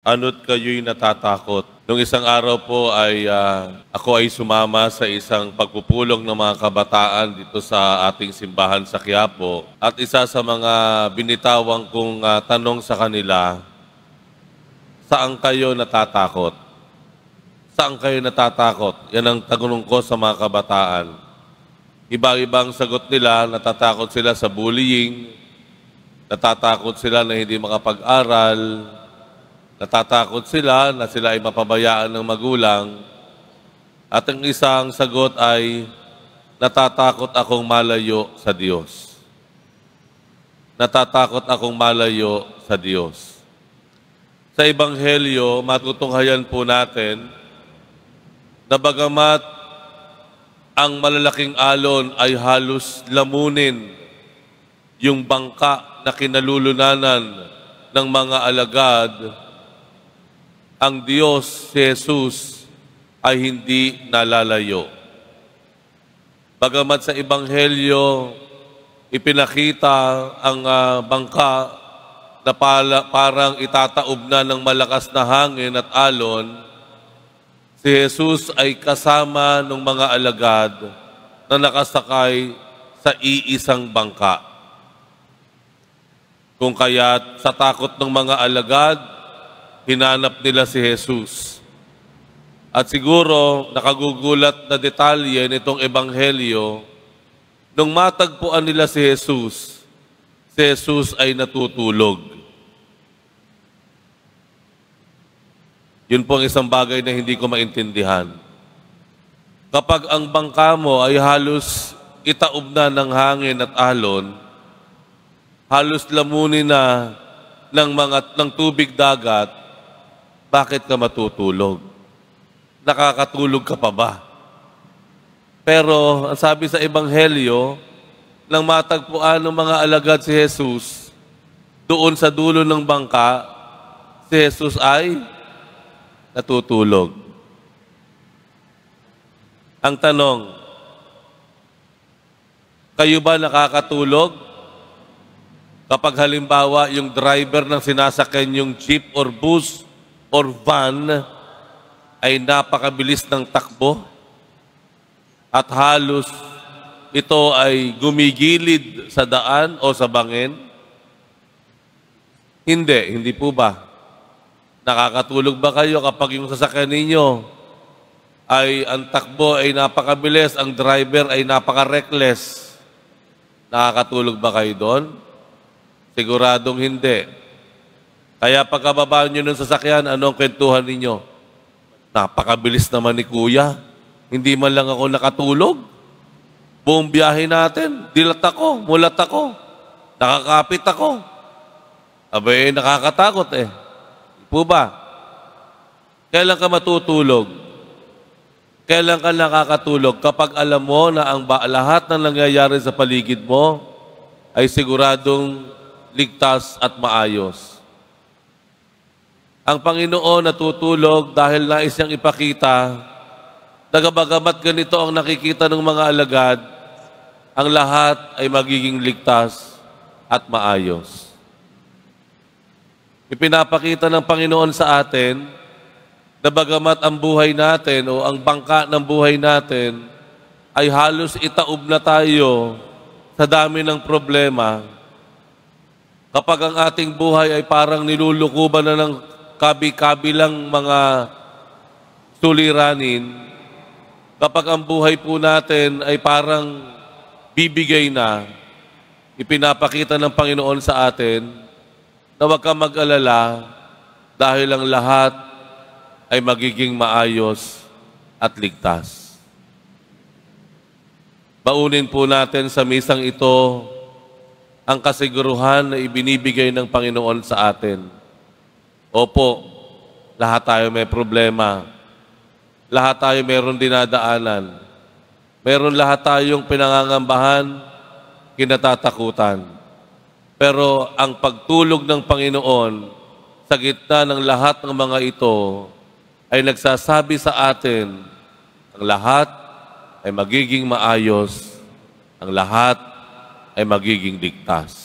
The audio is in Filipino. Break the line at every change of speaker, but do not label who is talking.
Ano't kayo'y natatakot? Nung isang araw po ay ako ay sumama sa isang pagpupulong ng mga kabataan dito sa ating simbahan sa Quiapo. At isa sa mga binitawang kong tanong sa kanila, saan kayo natatakot? Saan kayo natatakot? Yan ang tanong ko sa mga kabataan. Iba-ibang sagot nila, natatakot sila sa bullying, natatakot sila na hindi makapag-aral, natatakot sila na sila ay mapabayaan ng magulang. At ang isang sagot ay, natatakot akong malayo sa Diyos. Natatakot akong malayo sa Diyos. Sa Ebanghelyo, matutunghayan po natin na bagamat ang malalaking alon ay halos lamunin yung bangka na kinalulunanan ng mga alagad, ang Diyos, si Jesus, ay hindi nalalayo. Bagamat sa Ebanghelyo, ipinakita ang bangka na parang itataob na ng malakas na hangin at alon, si Jesus ay kasama ng mga alagad na nakasakay sa iisang bangka. Kung kaya't sa takot ng mga alagad, hinanap nila si Jesus. At siguro, nakagugulat na detalye nitong Ebanghelyo, nung matagpuan nila si Jesus ay natutulog. Yun po ang isang bagay na hindi ko maintindihan. Kapag ang bangka mo ay halos itaob na ng hangin at alon, halos lamunin na ng tubig dagat, bakit ka matutulog? Nakakatulog ka pa ba? Pero ang sabi sa Ebanghelyo, nang matagpuan ng mga alagad si Jesus, doon sa dulo ng bangka, si Jesus ay natutulog. Ang tanong, kayo ba nakakatulog? Kapag halimbawa yung driver ng sinasakyan yung jeep or bus or van ay napakabilis ng takbo at halos ito ay gumigilid sa daan o sa bangin? Hindi po ba? Nakakatulog ba kayo kapag yung sasakyan ninyo ay ang takbo ay napakabilis, ang driver ay napaka-reckless? Nakakatulog ba kayo doon? Siguradong hindi. Kaya pagkababa nyo ng sasakyan, anong kwentuhan ninyo? Napakabilis naman ni Kuya. Hindi man lang ako nakatulog. Buong biyahe natin, dilat ako, mulat ako, nakakapit ako. Abay, nakakatakot eh. Po ba? Kailan ka matutulog? Kailan ka nakakatulog? Kapag alam mo na ang lahat ng nangyayari sa paligid mo ay siguradong ligtas at maayos. Ang Panginoon natutulog dahil nais niyang ipakita na bagamat ganito ang nakikita ng mga alagad, ang lahat ay magiging ligtas at maayos. Ipinapakita ng Panginoon sa atin na bagamat ang buhay natin o ang bangka ng buhay natin ay halos itaob na tayo sa dami ng problema, kapag ang ating buhay ay parang nilulukuban na ng kabi-kabilang mga suliranin, kapag ang buhay po natin ay parang bibigay na, ipinapakita ng Panginoon sa atin na huwag kang mag-alala dahil ang lahat ay magiging maayos at ligtas. Baunin po natin sa misang ito ang kasiguruhan na ibinibigay ng Panginoon sa atin. Opo, lahat tayo may problema. Lahat tayo mayroon dinadaanan. Meron lahat tayong pinangangambahan, kinatatakutan. Pero ang pagtulog ng Panginoon sa gitna ng lahat ng mga ito ay nagsasabi sa atin, ang lahat ay magiging maayos, ang lahat ay magiging ligtas.